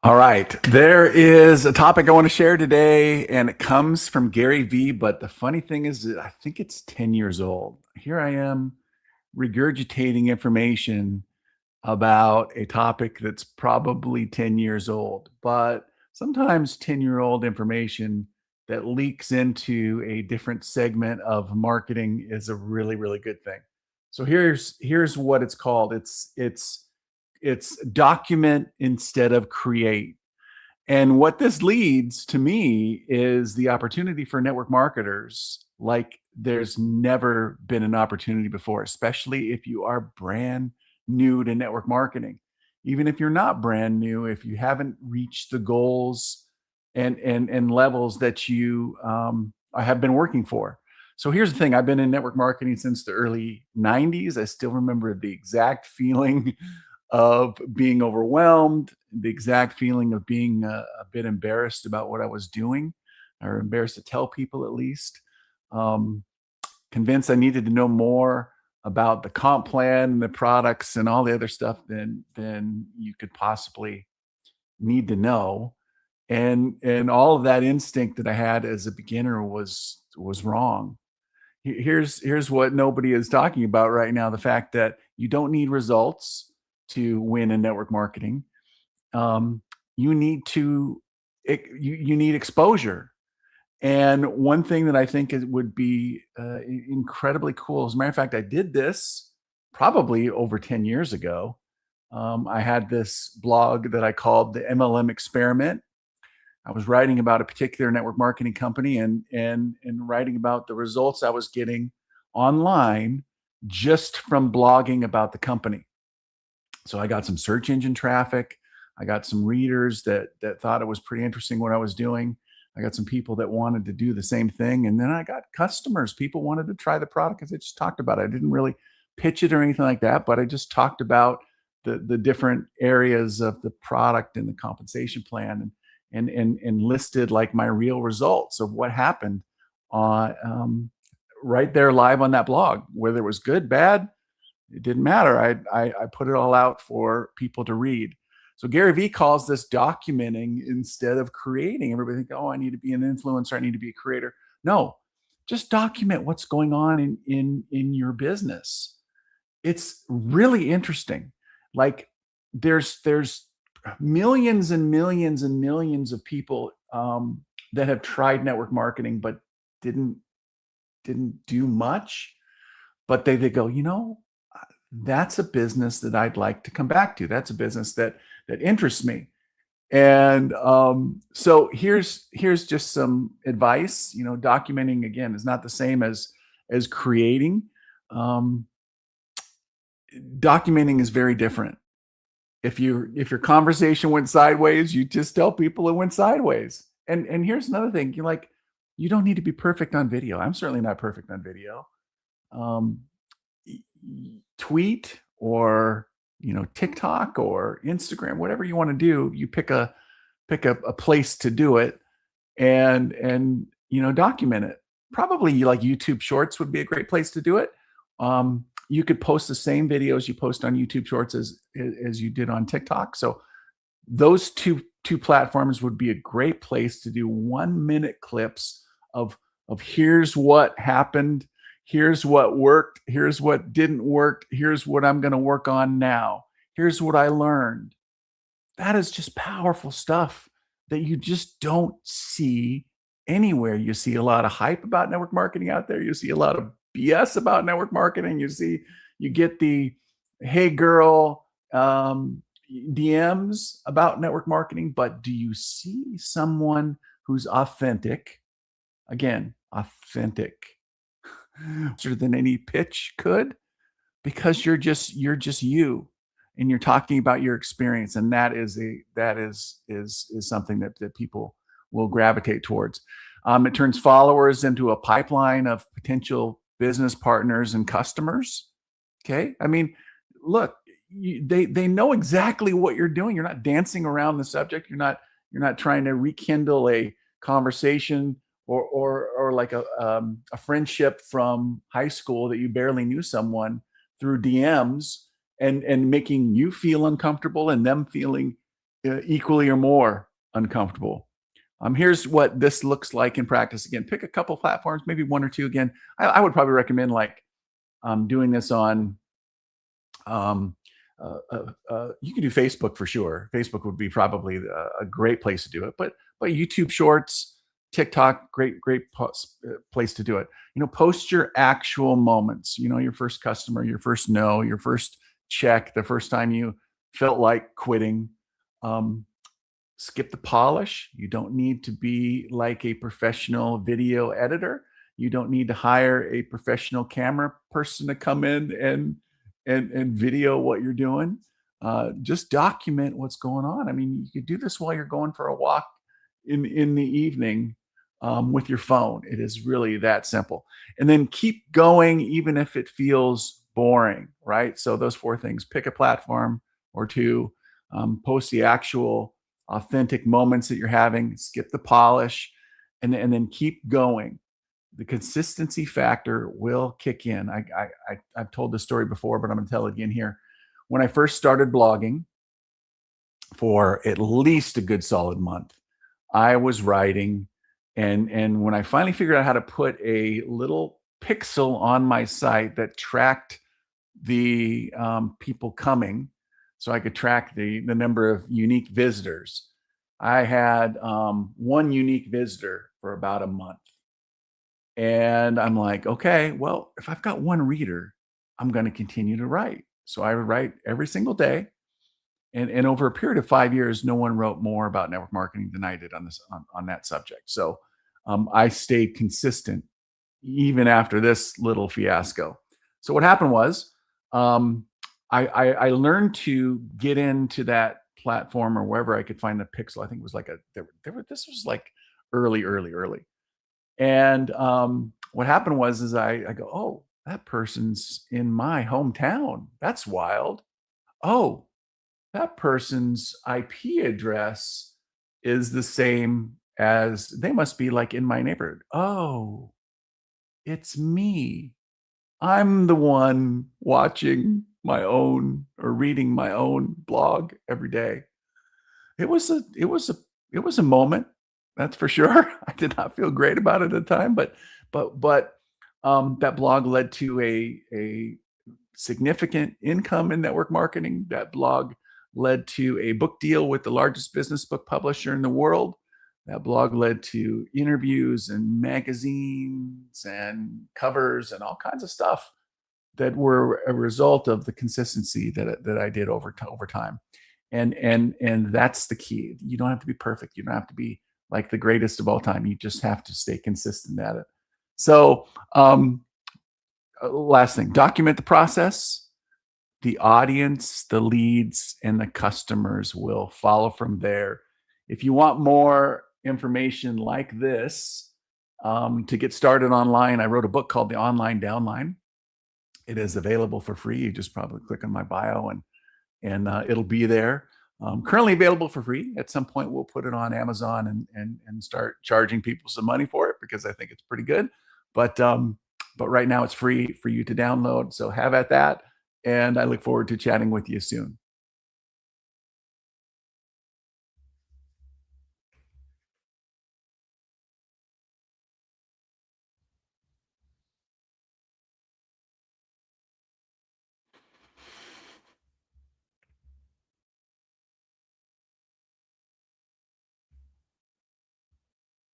All right. There is a topic I want to share today, and it comes from Gary Vee. But the funny thing is, that I think it's 10 years old. Here I am regurgitating information about a topic that's probably 10 years old. But sometimes 10-year-old information that leaks into a different segment of marketing is a really, really good thing. So here's what it's called. It's document instead of create. And what this leads to me is the opportunity for network marketers like there's never been an opportunity before, especially if you are brand new to network marketing. Even if you're not brand new, if you haven't reached the goals and levels that you have been working for. So here's the thing: I've been in network marketing since the early 90s. I still remember the exact feeling of being overwhelmed, the exact feeling of being a bit embarrassed about what I was doing, or embarrassed to tell people at least. Um, Convinced I needed to know more about the comp plan and the products and all the other stuff than you could possibly need to know. And all of that instinct that I had as a beginner was wrong. Here's what nobody is talking about right now: the fact that you don't need results to win in network marketing. um, you need to you need exposure. And one thing that I think would be incredibly cool, as a matter of fact, I did this probably over 10 years ago. I had this blog that I called the MLM Experiment. I was writing about a particular network marketing company, and writing about the results I was getting online just from blogging about the company. So I got some search engine traffic. I got some readers that thought it was pretty interesting what I was doing. I got some people that wanted to do the same thing, and then I got customers. People wanted to try the product, as I just talked about. I didn't really pitch it or anything like that, but I just talked about the different areas of the product and the compensation plan, and listed like my real results of what happened on right there live on that blog, whether it was good, bad, it didn't matter. I put it all out for people to read. So Gary Vee calls this documenting instead of creating. Everybody think, oh, I need to be an influencer, I need to be a creator. No, just document what's going on in your business. It's really interesting. Like there's millions and millions and millions of people that have tried network marketing but didn't didn't do much. But they go, that's a business that I'd like to come back to. That's a business that interests me. And so here's just some advice. Documenting again is not the same as creating. Um, Documenting is very different. If your conversation went sideways, you just tell people it went sideways. And here's another thing: you don't need to be perfect on video. I'm certainly not perfect on video. Um, Tweet or TikTok or Instagram, whatever you want to do, you pick a place to do it, and document it. Probably like YouTube Shorts would be a great place to do it. You could post the same videos you post on YouTube Shorts as you did on TikTok. So those two platforms would be a great place to do 1 minute clips of here's what happened, here's what worked, here's what didn't work, here's what I'm going to work on now, here's what I learned. That is just powerful stuff that you just don't see anywhere. You see a lot of hype about network marketing out there. You see a lot of BS about network marketing. You get the hey girl DMs about network marketing, but do you see someone who's authentic? Again, authentic, faster than any pitch could, because you're just you, and you're talking about your experience, and that is something that people will gravitate towards. It turns followers into a pipeline of potential business partners and customers. Okay, I mean, look, they know exactly what you're doing. You're not dancing around the subject. You're not trying to rekindle a conversation, or like a friendship from high school that you barely knew someone through DMs, and making you feel uncomfortable and them feeling equally or more uncomfortable. Here's what this looks like in practice. Again, pick a couple platforms, maybe one or two. Again, I would probably recommend like doing this on you can do Facebook for sure. Facebook would be probably a great place to do it, but YouTube Shorts, TikTok, great place to do it. Post your actual moments. Your first customer, your first no, your first check, the first time you felt like quitting. Um, Skip the polish. You don't need to be like a professional video editor. You don't need to hire a professional camera person to come in and video what you're doing. Just document what's going on. I mean, you could do this while you're going for a walk in the evening with your phone. It is really that simple. And then keep going even if it feels boring, right? So those four things: pick a platform or two, post the actual authentic moments that you're having, skip the polish, and then keep going. The consistency factor will kick in. I've told this story before, but I'm going to tell it again here. When I first started blogging, for at least a good solid month, I was writing, and when I finally figured out how to put a little pixel on my site that tracked the people coming, so I could track the number of unique visitors. I had one unique visitor for about a month. And I'm like, okay, well, if I've got one reader, I'm going to continue to write. So I would write every single day. And over a period of 5 years, no one wrote more about network marketing than I did on that subject. So I stayed consistent even after this little fiasco. So what happened was I learned to get into that platform or wherever I could find the pixel. I think it was like this was like early. And what happened was is I go, oh, that person's in my hometown. That's wild. Oh, that person's IP address is the same as, they must be like in my neighborhood. Oh, it's me. I'm the one watching my own or reading my own blog every day. It was a moment, that's for sure. I did not feel great about it at the time, but that blog led to a significant income in network marketing. That blog led to a book deal with the largest business book publisher in the world. That blog led to interviews and magazines and covers and all kinds of stuff that were a result of the consistency that I did over time. And that's the key. You don't have to be perfect. You don't have to be like the greatest of all time. You just have to stay consistent at it. So last thing, document the process. The audience, the leads, and the customers will follow from there. If you want more information like this to get started online, I wrote a book called The Online Downline. It is available for free. You just probably click on my bio and it'll be there. Currently available for free. At some point, we'll put it on Amazon and start charging people some money for it because I think it's pretty good. But right now, it's free for you to download. So have at that. And I look forward to chatting with you soon.